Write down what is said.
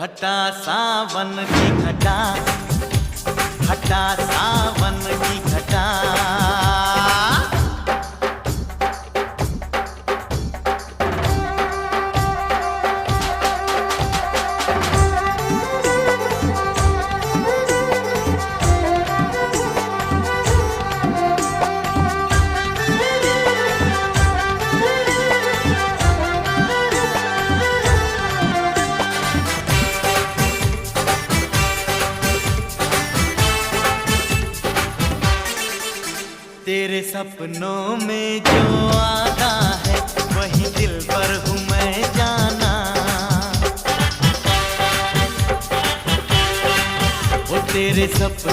हटा सावन की घटा, हटा सावन की घटा। तेरे सपनों में जो आता है वही दिल पर हूँ मैं जाना। वो तेरे सपनों